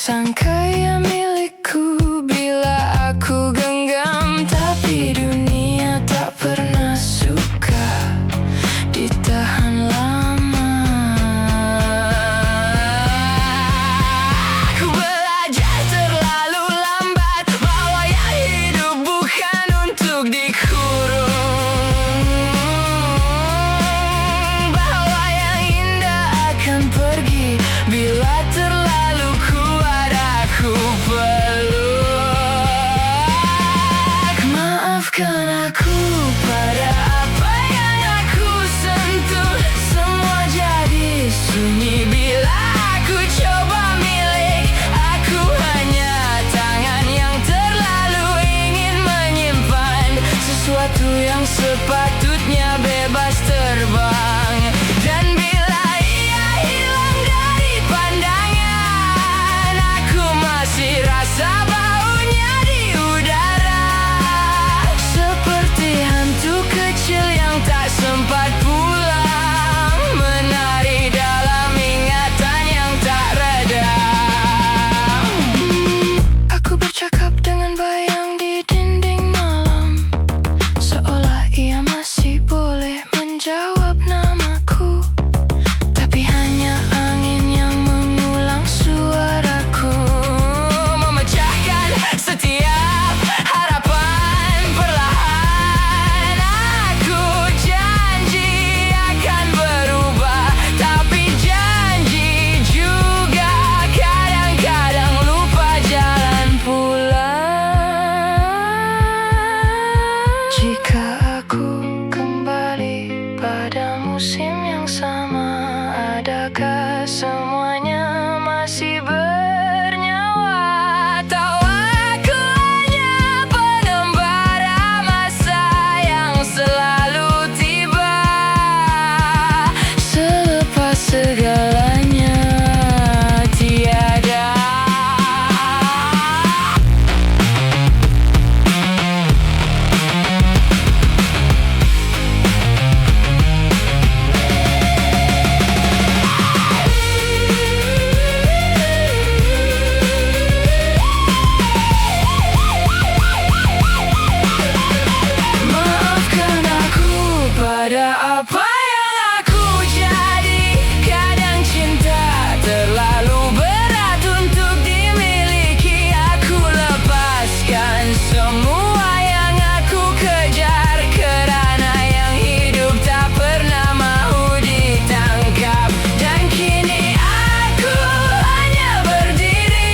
sangka ia milikku bila aku genggam, tapi dunia tak pernah suka ditahan lama. Ku belajar terlalu lambat bahwa yang hidup bukan untuk dikurung, bahwa yang indah akan pergi bila terlalu kuat aku peluk. Maafkan aku pada apa yang aku sentuh, semua jadi sunyi bila aku coba milik. Aku hanya tangan yang terlalu ingin menyimpan sesuatu yang sepatutnya bebas terbang. Dan bila ia hilang dari pandangan, aku masih rasa baunya di udara, seperti hantu kecil yang tak sempat pulang, menari dalam ingatan yang tak reda. Aku bercakap dengan bayang di dinding malam, seolah ia masih boleh menjawab namaku, tapi hanya angin yang mengulang suaraku, memecahkan setiap harapan. Perlahan aku janji akan berubah, tapi janji juga kadang-kadang lupa jalan pulang. Jika aku kembali pada musim yang sama, adakah semuanya masih bernyawa? Atau aku hanya pengembara masa yang selalu tiba selepas segalanya tiada. Maafkan aku pada apa yang aku jadi. Kadang cinta terlalu berat untuk dimiliki. Aku lepaskan semua yang aku kejar, kerana yang hidup tak pernah mahu ditangkap. Dan kini aku hanya berdiri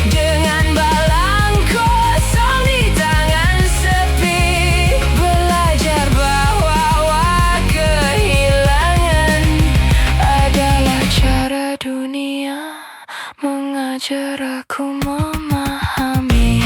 dengan balang kosong di tangan sepi, belajar bahwa kehilangan adalah cara dunia mengajar aku memahami.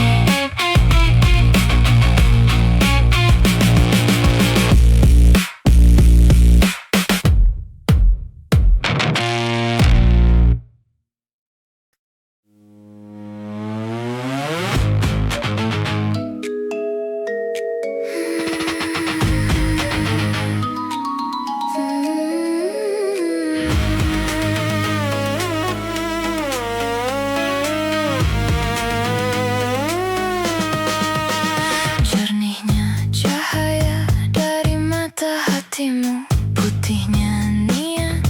Jernihnya cahaya dari mata hatimu, putihnya niat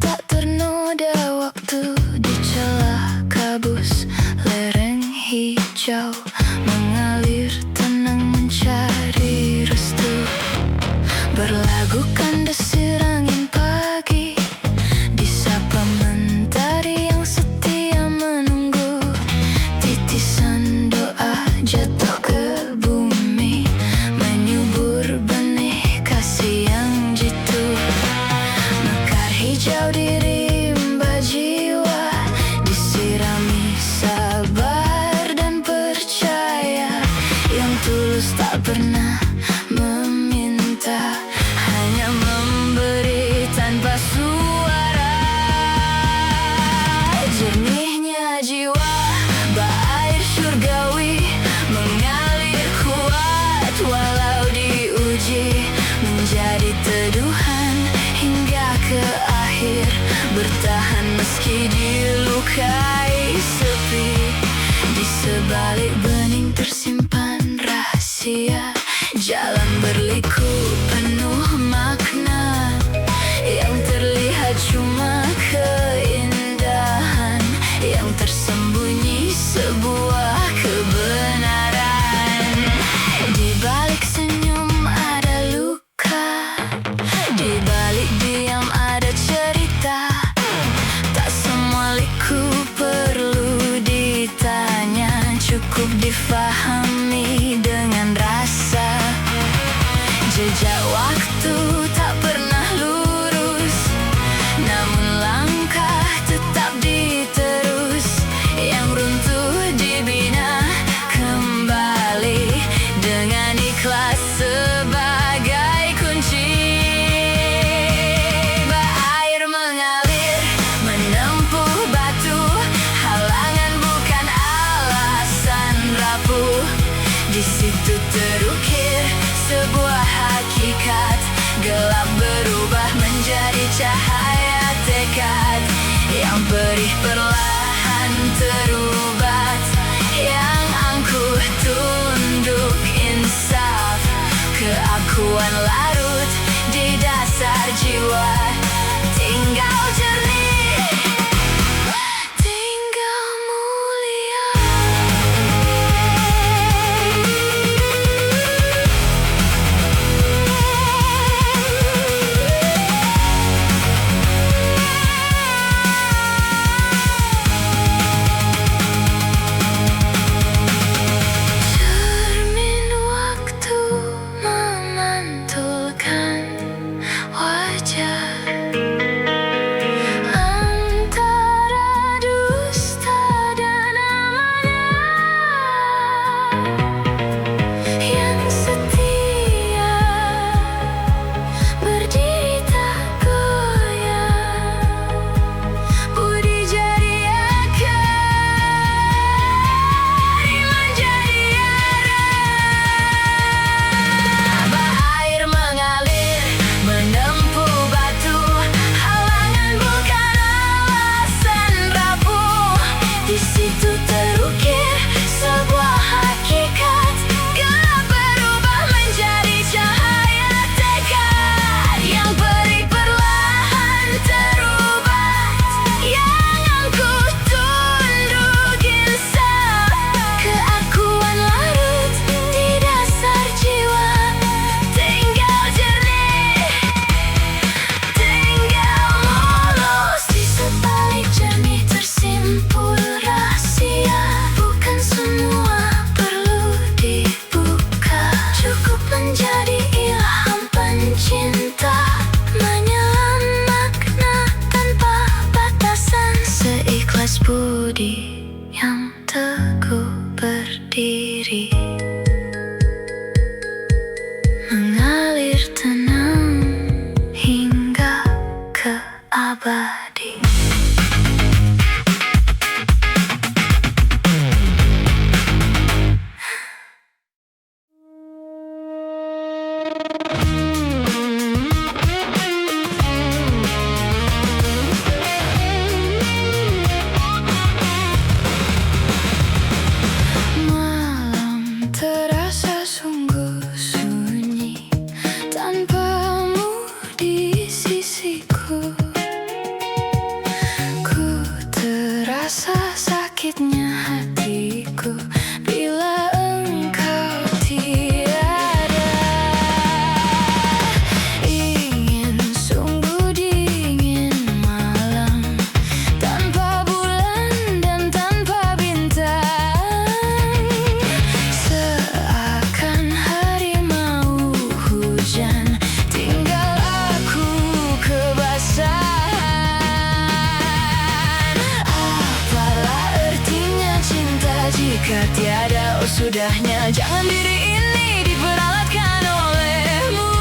tak ternoda waktu di celah kabus lereng hijau, mengalir tenang mencari restu, berlagukan desir angin pagi, disapa mentari yang setia menunggu, titisan doa jatuh ke bumi, menyubur benih kasih yang jitu, mekar hijau di rimba jiwa, disirami sabar dan percaya yang tulus tak pernah meminta, hanya memberi tanpa suara. Jernihnya jiwa, baair surgawi, mengalir kuat walau diuji, menjadi teduhan hingga ke akhir, bertahan meski dilukai perih perlahan terubat, yang angkuh tunduk insaf, keakuan larut di dasar jiwa, tinggal jernih, tinggal mulia. Cermin waktu memantulkan wajah antara dusta dan amanah, yang setia berdiri tak goyah, budi jadi akar, iman jadi arah. Air mengalir menempuh batu, halangan bukan alasan rapuh. Di situ terukir sebuah hakikat, gelap berubah menjadi cahaya tekad, yang perih perlahan terubat, yang angkuh tunduk insaf, keakuan larut di dasar jiwa, tinggal jernih, tinggal mulus. Di sebalik jernih tersimpul rahasia, bukan semua perlu dibuka, cukup menjadi ilham pencinta, menyelam makna tanpa batasan, seikhlas budi yang teguh berdiri, mengalir tenang hingga ke abadi. Malam terasa sungguh sunyi tanpamu di sisiku. Ku terasa sakitnya hatiku bila engkau tiada. Ingin sungguh dingin malam tanpa bulan dan tanpa bintang, seakan harimau hujan, tinggal aku kebasahan. Apalah artinya cinta jika tiada sudahnya? Jangan diri ini diperalatkan olehmu.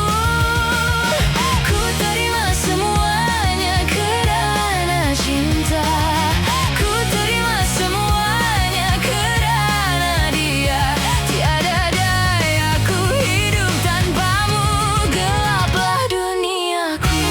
Ku terima semuanya kerana cinta, ku terima semuanya kerana dia. Tiada daya ku hidup tanpamu, gelaplah duniaku.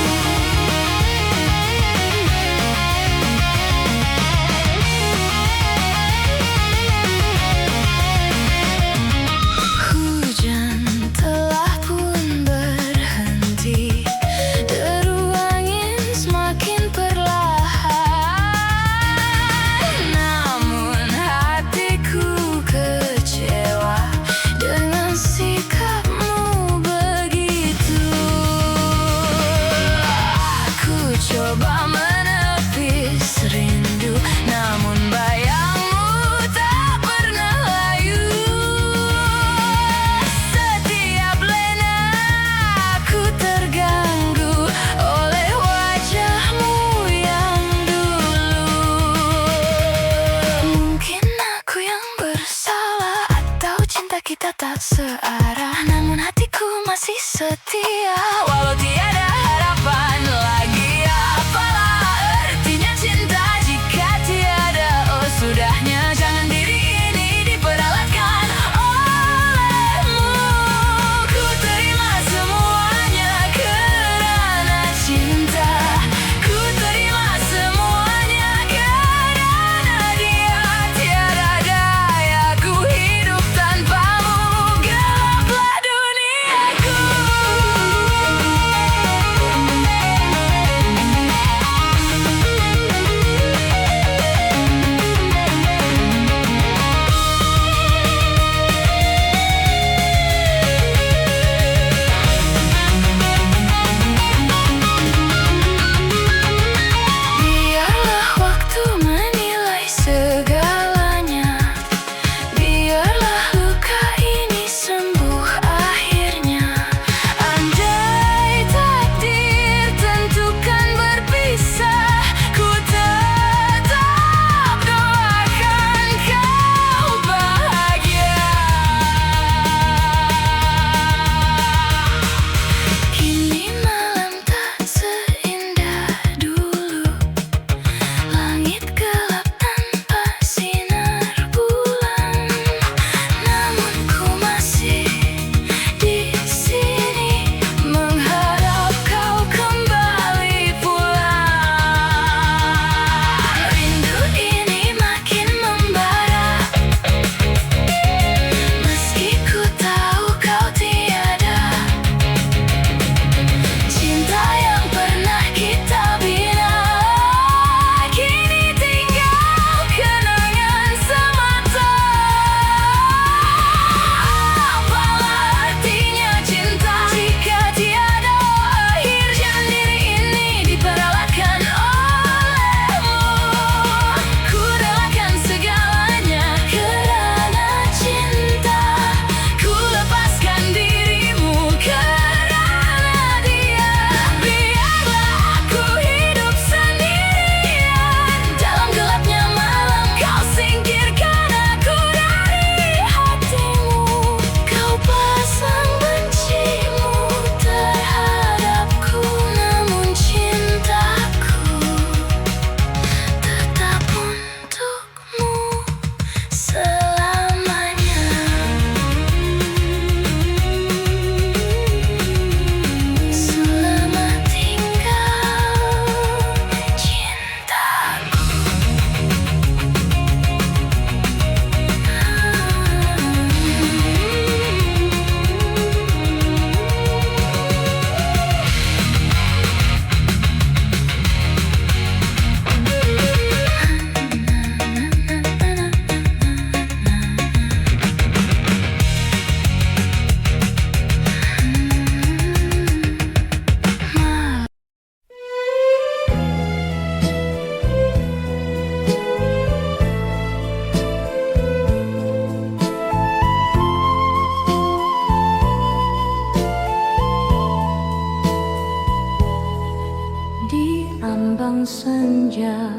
senja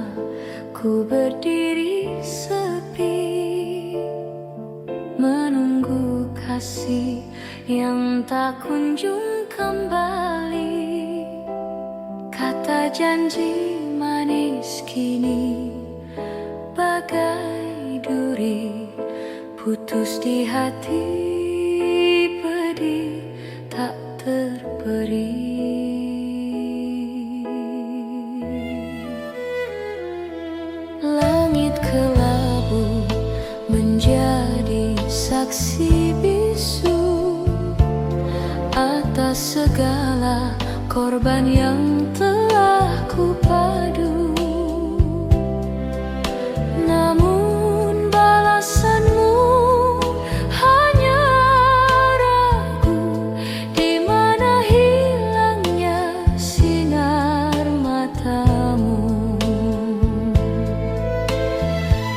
ku berdiri sepi, menunggu kasih yang tak kunjung kembali. Kata janji manis kini bagai duri, putus di hati, pedih tak terperi. Langit kelabu menjadi saksi bisu atas segala korban yang telah ku padu. Namun balasanmu hanya ragu, di mana hilangnya sinar matamu.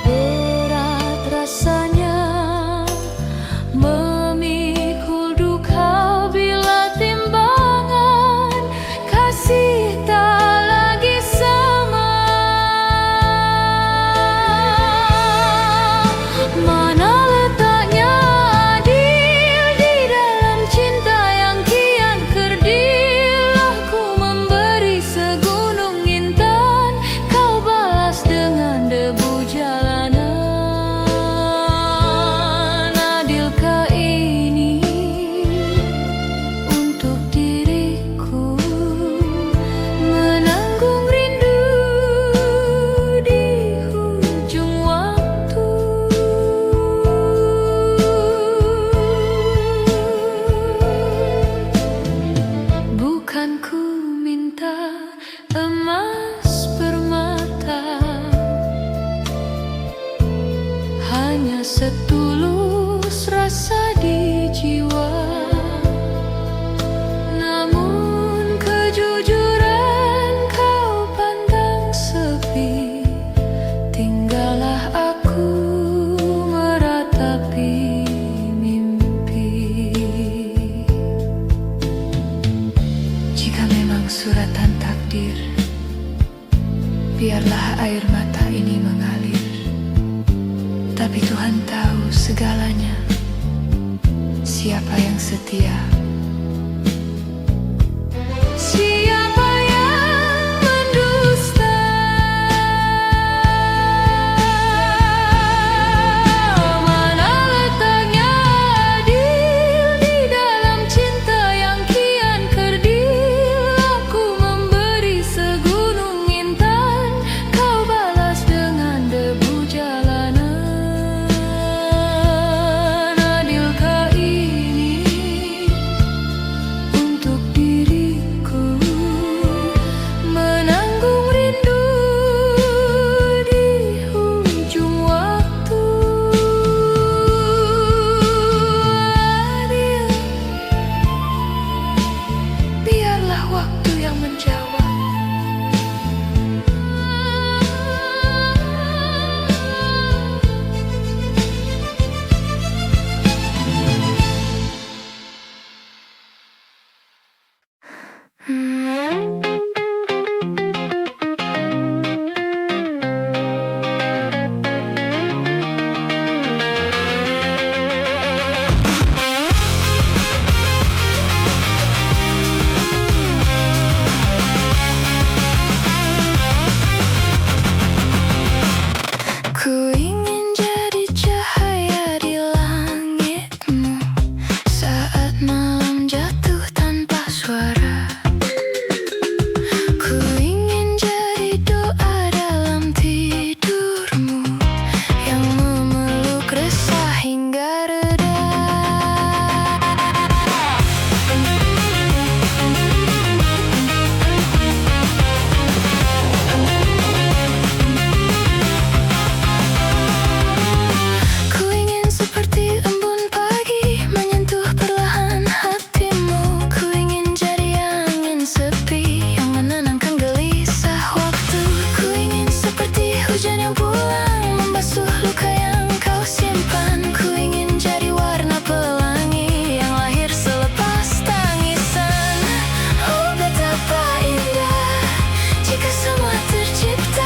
Berat rasanya memikul duka bila timbangan kasih tak lagi sama. Mana letaknya adil di dalam cinta yang kian kerdil? Aku memberi segunung intan, kau balas dengan debu jalanan. Adilkah ini untuk diriku, menanggung rindu di ujung waktu? Bukan ku minta emas permata, hanya setulus rasa di jiwa. Namun kejujuran kau pandang sepi, tinggallah aku meratapi mimpi. Jika memang suratan takdir, biarlah air mata ini mengalir. Tapi Tuhan tahu segalanya, siapa yang setia, siapa yang mendusta. Mana letaknya adil di dalam cinta yang kian kerdil? Aku memberi segunung intan, kau balas dengan debu jalanan. Adilkah ini untuk diriku, menanggung rindu di ujung waktu? Adil, biarlah waktu yang menjawab. Ku ingin jadi cahaya di langitmu saat malam jatuh tanpa suara. Ku ingin jadi doa dalam tidurmu yang memeluk resah hingga reda. Ku ingin seperti embun pagi menyentuh perlahan hatimu. Ku ingin jadi angin sepi yang menenangkan gelisah waktu. Ku ingin seperti hujan yang pulang membasuh luka yang kau simpan. Ku ingin jadi warna pelangi yang lahir selepas tangisan. Oh betapa indah jika semua tercipta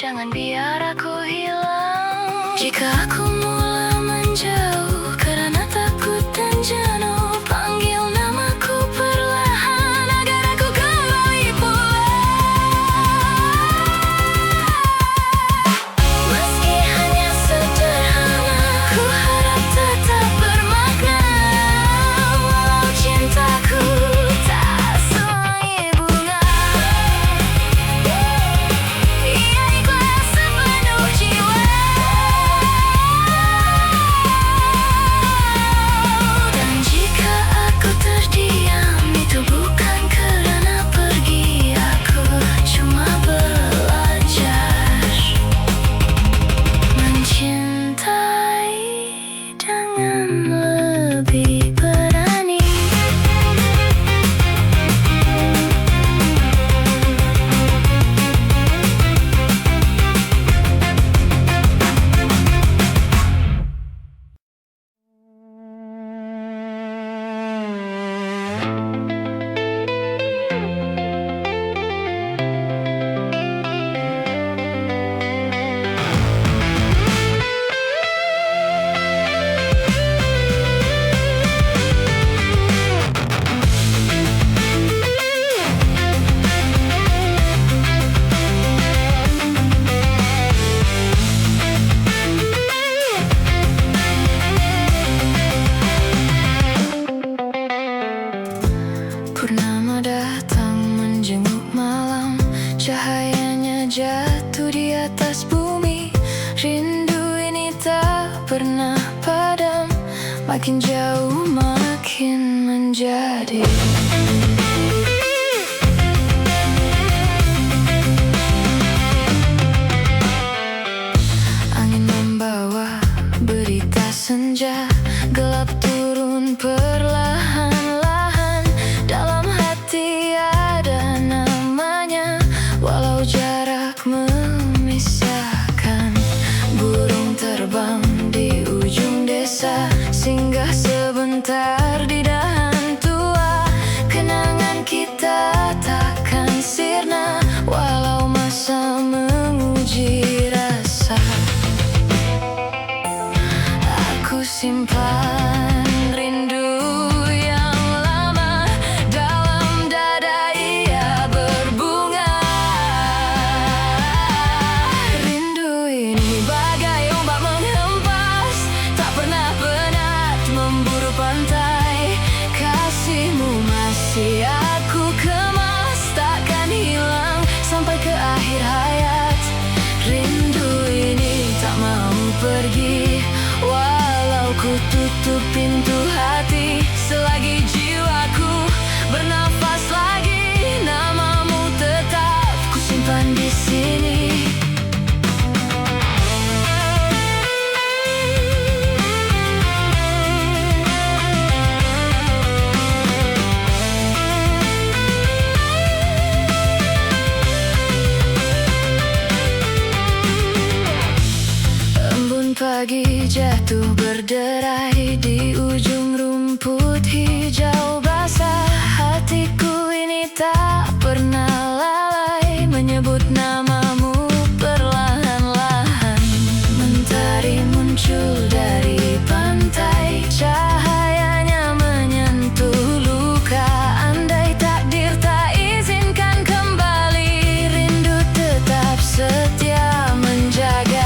jangan biar aku hilang. Jika aku mulai menjauh karena takut dan jenuh, panggil namaku perlahan agar aku kembali pulang. Meski hanya sederhana, ku harap tetap bermakna. Walau cintaku tak sewangi bunga, ia ikhlas sepenuh jiwa. Dan jika aku terdiam, itu bukan karena pergi. Aku cuma belajar mencintai dengan lebih berani. Purnama datang menjenguk malam, cahayanya jatuh di atas bumi. Rindu ini tak pernah padam, makin jauh makin menjadi. Angin membawa berita senja, gelap turun perlahan-lahan. Dalam hati ada namanya, walau jarak memisahkan. Burung terbang di ujung desa, singgah sebentar di dahan tua. Kenangan kita takkan sirna, walau masa menguji rasa. Aku simpan rindu yang lama dalam dada, ia berbunga. Rindu ini bagai ombak menghempas, tak pernah penat memburu pantai. Kasihmu masih aku kemas, takkan hilang sampai ke akhir hayat. Rindu ini tak mau pergi, walau ku tutup pintu hati. Selagi jiwaku bernafas lagi, namamu tetap ku simpan di sini. Embun pagi jatuh berderai di ujung rumput hijau basah. Hatiku ini tak pernah lalai menyebut namamu perlahan-lahan. Mentari muncul dari pantai, cahayanya menyentuh luka. Andai takdir tak izinkan kembali, rindu tetap setia menjaga.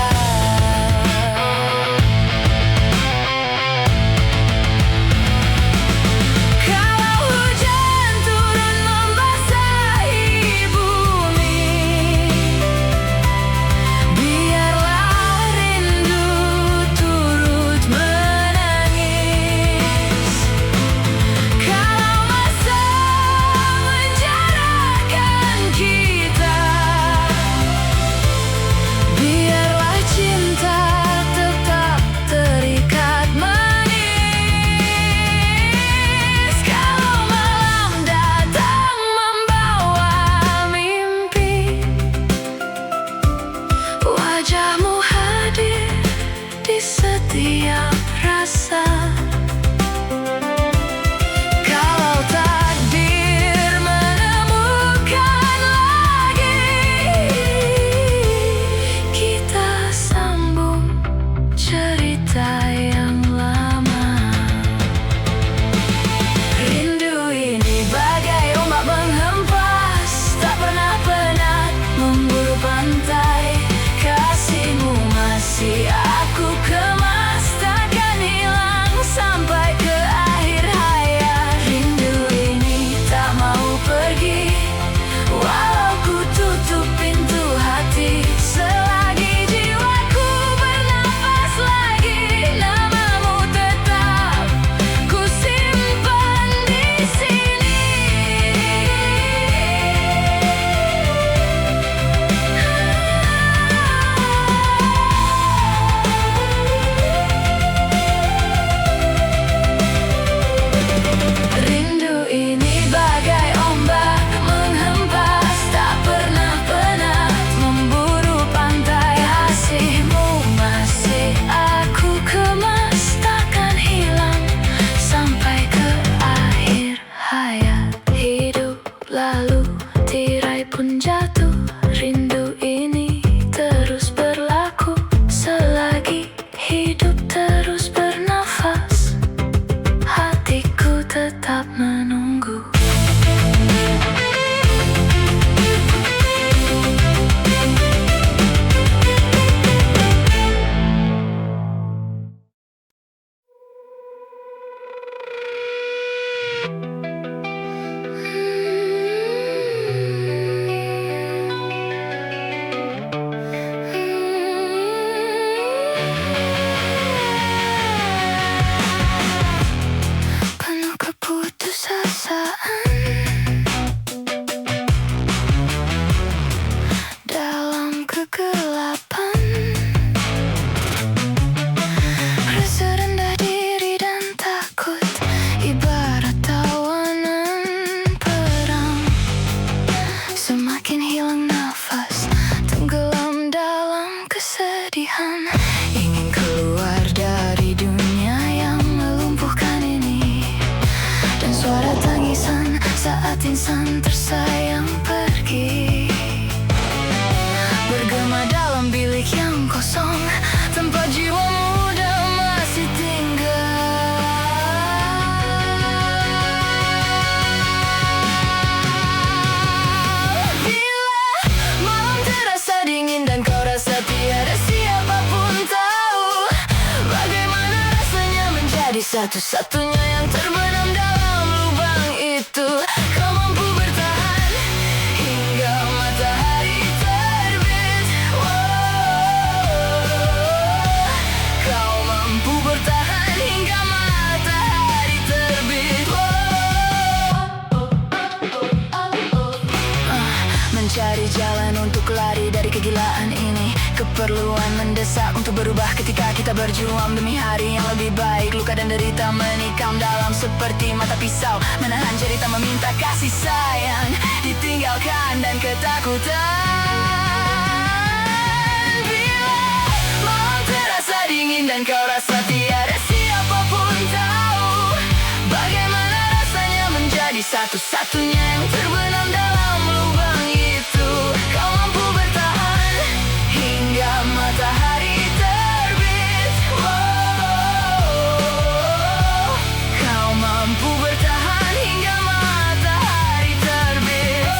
makin hilang nafas, tenggelam dalam kesedihan. Ingin keluar dari dunia yang melumpuhkan ini, dan suara tangisan saat insan tersayang pergi, bergema dalam bilik yang kosong, tempat jiwa muda masih tinggal. Bila malam terasa dingin dan kau rasa tiada siapapun tahu bagaimana rasanya menjadi satu-satunya yang terbenam dalam lubang itu, kau mampu bertahan hingga matahari terbit. Kau mampu bertahan hingga matahari terbit. Mencari jalan untuk lari dari kegilaan ini, keperluan mendesak untuk berubah ketika kita berjuang demi hari yang lebih baik. Luka dan derita menikam dalam seperti mata pisau, menahan cerita meminta kasih sayang, ditinggalkan dan ketakutan. Bila malam terasa dingin dan kau rasa tiada siapapun tahu bagaimana rasanya menjadi satu-satunya yang terbenam dalam lubang itu, kau mampu bertahan hingga matahari terbit. Kau mampu bertahan hingga matahari terbit.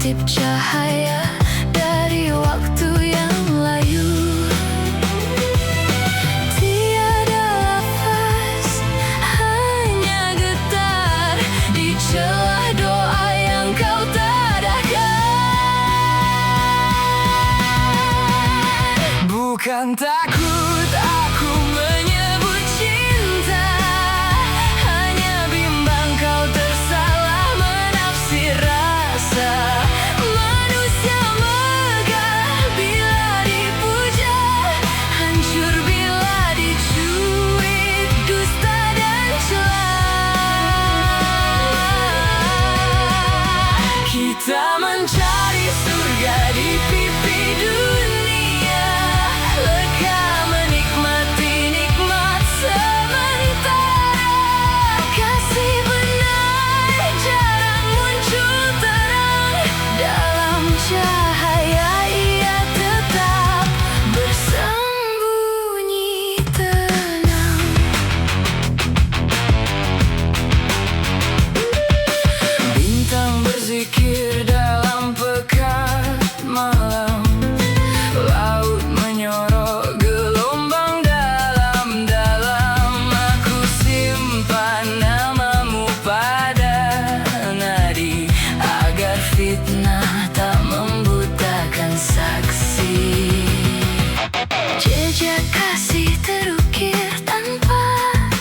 kedip cahaya dari waktu yang layu. Tiada lafaz, hanya getar di celah doa yang kau tadahkan. Bukan takut aku menyebut cinta, hanya bimbang kau tersalah menafsir rasa. Manusia megah bila dipuja, hancur bila dicuit dusta dan celah. Kita mencari surga di pipi dunia, lega menikmati nikmat sementara. Kasih benar jarang muncul terang, dalam cahaya ia tetap bersembunyi tenang. Bintang berzikir dalam pekat malam, laut menyorok gelombang dalam-dalam. Aku simpan namamu pada nadi, agar fitnah tak membutakan saksi. Jejak kasih terukir tanpa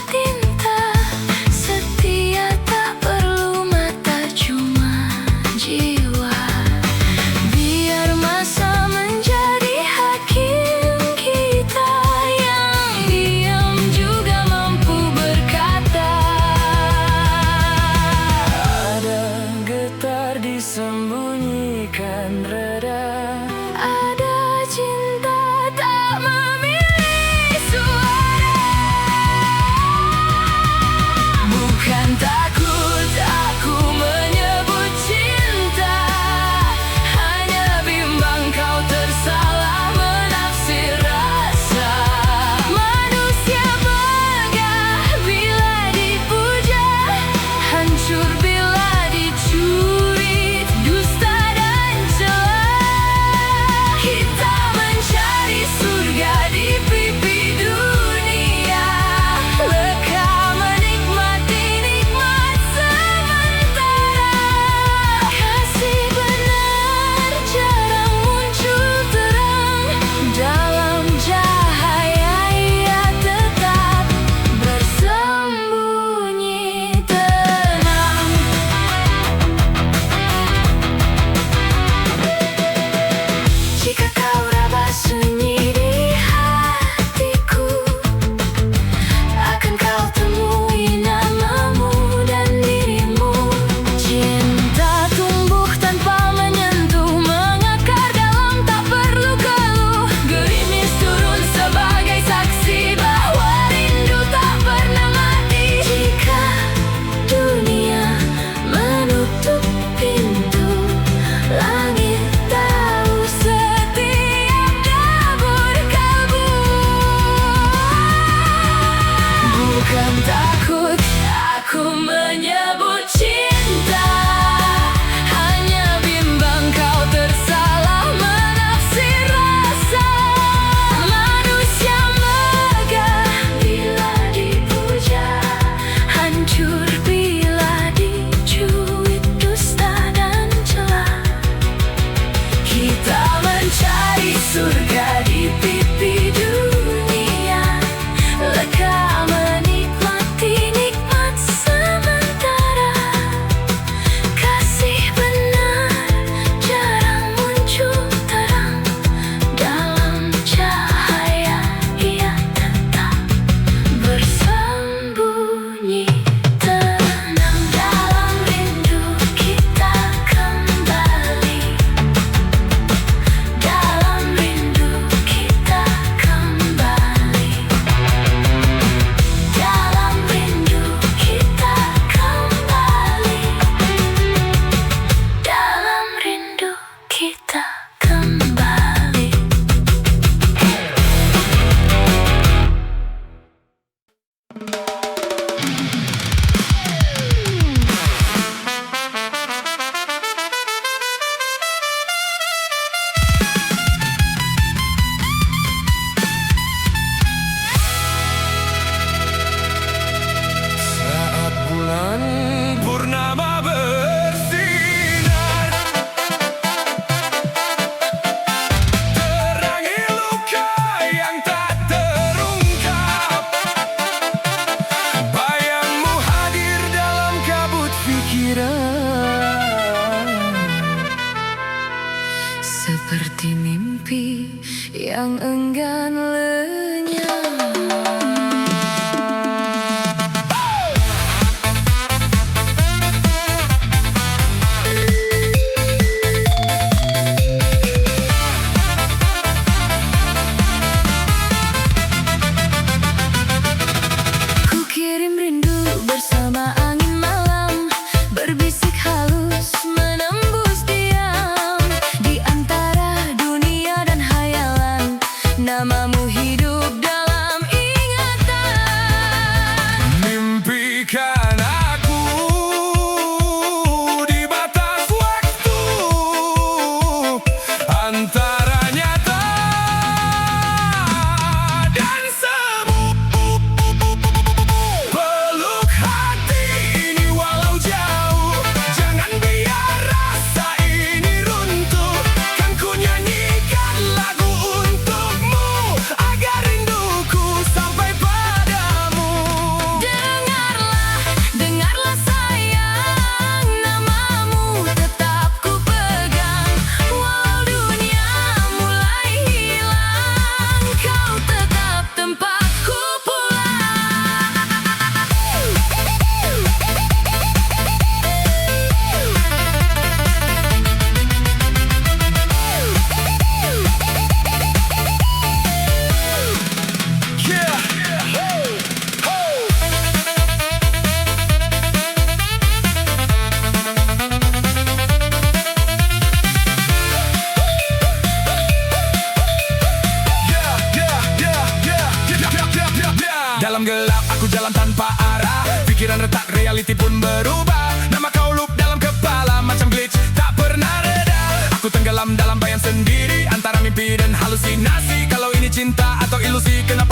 tinta, setia tak perlu mata, cuma jiwa. Biar masa menjadi hakim kita, yang diam juga mampu berkata. Ada getar disembunyikan reda, ada cinta tak memilih suara. Bukan takut aku menyebut cinta, yang enggan lenyap. Ku kirim rindu bersama angin malam, berbisik halus menembus diam. Di antara dunia dan hayalan, namamu hidup dalam ingatan. Mimpikan aku di batas waktu antara nyata dan semu. Peluk hati ini walau jauh, jangan biar rasa ini runtuh. Kan ku nyanyikan lagu untukmu agar rinduku sampai padamu. Dengarlah sayang, namamu tetap ku pegang. Walau dunia mulai hilang, kau tetap tempatku pulang. Yeah. Dalam gelap aku jalan tanpa arah, pikiran retak, reality pun berubah. Nama kau loop dalam kepala macam glitch, tak pernah reda. Aku tenggelam dalam bayang sendiri, antara mimpi dan halusinasi. Kalau ini cinta atau ilusi, kenapa